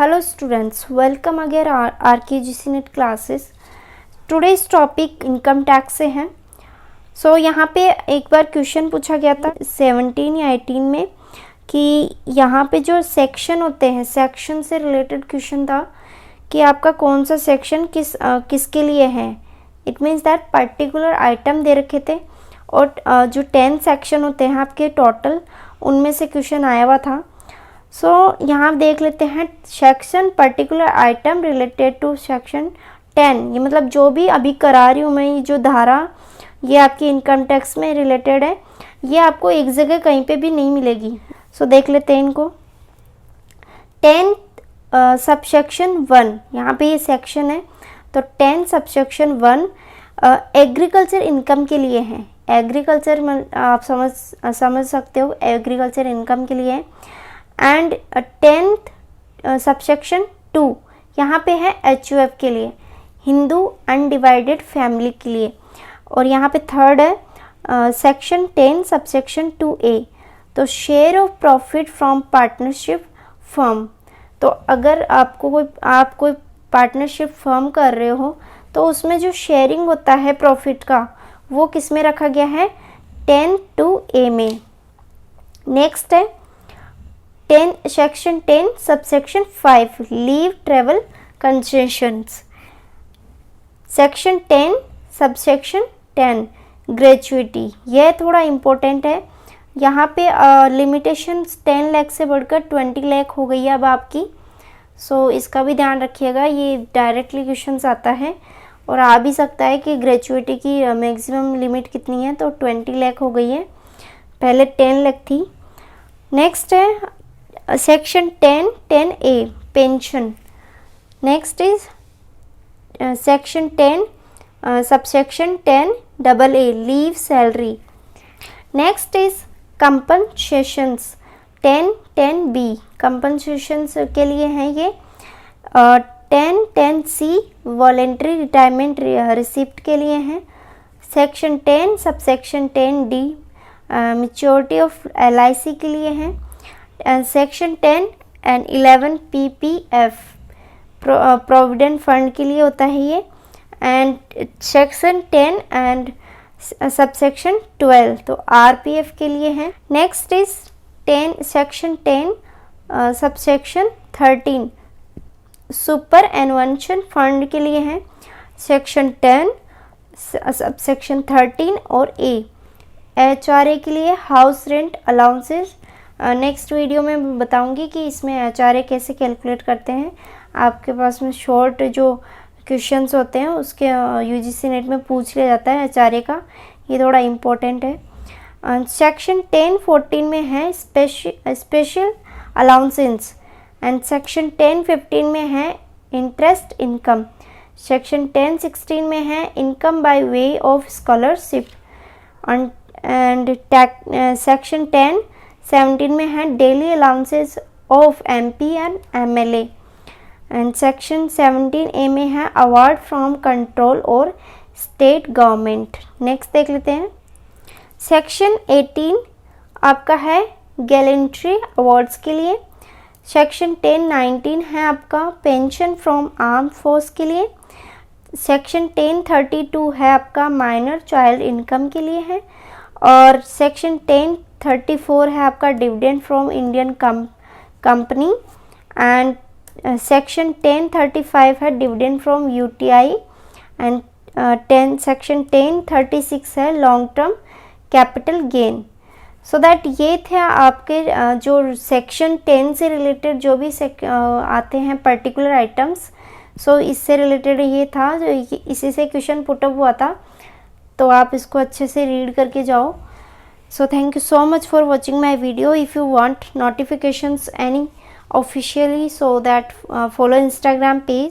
Hello students, welcome again RKGC Net classes. Today's topic income tax से है. So यहाँ पे एक बार क्वेश्चन पूछा गया था 17 या 18 में कि यहाँ पे जो सेक्शन होते हैं, सेक्शन से रिलेटेड क्वेश्चन था कि आपका कौन सा सेक्शन किसके लिए है. It means that particular item दे रखे थे और जो 10 सेक्शन होते हैं आपके टोटल, उनमें से क्वेश्चन आया हुआ था. सो यहाँ देख लेते हैं section particular item related to section 10. ये मतलब जो भी अभी करा रही हूँ मैं, ये जो धारा ये आपकी इनकम टैक्स में रिलेटेड है, ये आपको एक जगह कहीं पे भी नहीं मिलेगी. सो देख लेते हैं इनको. 10 सबसेक्शन 1, यहाँ पे ये सेक्शन है तो 10 सबसेक्शन 1 एग्रीकल्चर इनकम के लिए है. एग्रीकल्चर आप समझ सकते हो, एग्रीकल्चर इनकम के लिए है. एंड 10th सबसेक्शन 2 यहाँ पे है HUF के लिए, हिंदू अनडिवाइडेड फैमिली के लिए. और यहाँ पे थर्ड है सेक्शन 10 सबसेक्शन 2A, तो share of profit from partnership firm. तो अगर आप कोई पार्टनरशिप फर्म कर रहे हो तो उसमें जो शेयरिंग होता है प्रॉफिट का, वो किस में रखा गया है, 10(2)A में. नेक्स्ट है section 10 subsection 5 leave travel concessions. Section 10 subsection 10 gratuity, यह थोड़ा इम्पोर्टेंट है. यहाँ पे लिमिटेशन 10 लाख से बढ़कर 20 लाख हो गई है अब आपकी. सो इसका भी ध्यान रखिएगा, ये डायरेक्टली क्वेश्चंस आता है और आ भी सकता है कि ग्रेचुइटी की मैक्सिमम लिमिट कितनी है, तो 20 लाख हो गई है, पहले 10 लाख थी. नेक्स्ट है section 10(10)A pension. Next is section 10 subsection 10(AA) leave salary. Next is कंपनसेशंस 10(10)B कंपनसेशंस के लिए हैं ये. 10(10)C वॉलेंट्री रिटायरमेंट रिसिप्ट के लिए हैं. Section 10 subsection 10D maturity of LIC के लिए हैं. And section 10 and 11 PPF provident fund के लिए होता है ये. एंड सेक्शन 10 एंड सबसेक्शन 12 तो RPF के लिए है. Next is section 10 subsection 13 superannuation fund के लिए है. सेक्शन 10 सबसेक्शन 13 और A HRA के लिए house rent allowances. Next video में बताऊंगी कि इसमें HRA कैसे कैलकुलेट करते हैं. आपके पास में शॉर्ट जो क्वेश्चंस होते हैं उसके UGC नेट में पूछ लिया जाता है HRA का, ये थोड़ा इम्पोर्टेंट है. सेक्शन 10(14) में है स्पेशल अलाउंसेस एंड सेक्शन 10(15) में है इंटरेस्ट इनकम. सेक्शन 10(16) में है income by way of scholarship. And section 10(17) में है daily allowances of MP and MLA. And section 17A में है अवार्ड फ्रॉम कंट्रोल और स्टेट गवर्नमेंट. नेक्स्ट देख लेते हैं. सेक्शन 18 आपका है गैलेंट्री अवार्ड्स के लिए. सेक्शन 10(19) है आपका पेंशन फ्रॉम आर्म फोर्स के लिए. सेक्शन 10(32) है आपका माइनर चाइल्ड इनकम के लिए है. और सेक्शन 10(34) है आपका dividend from Indian company. And section 10(35) है dividend from UTI. And section 10(36) है long term capital gain. So that ये थे आपके जो सेक्शन 10 से रिलेटेड जो भी आते हैं पर्टिकुलर आइटम्स. सो इससे रिलेटेड ये था, जो इसी से क्वेश्चन पुटअप हुआ था, तो आप इसको अच्छे से रीड करके जाओ. So thank you so much for watching my video. If you want notifications any officially, so that follow Instagram page.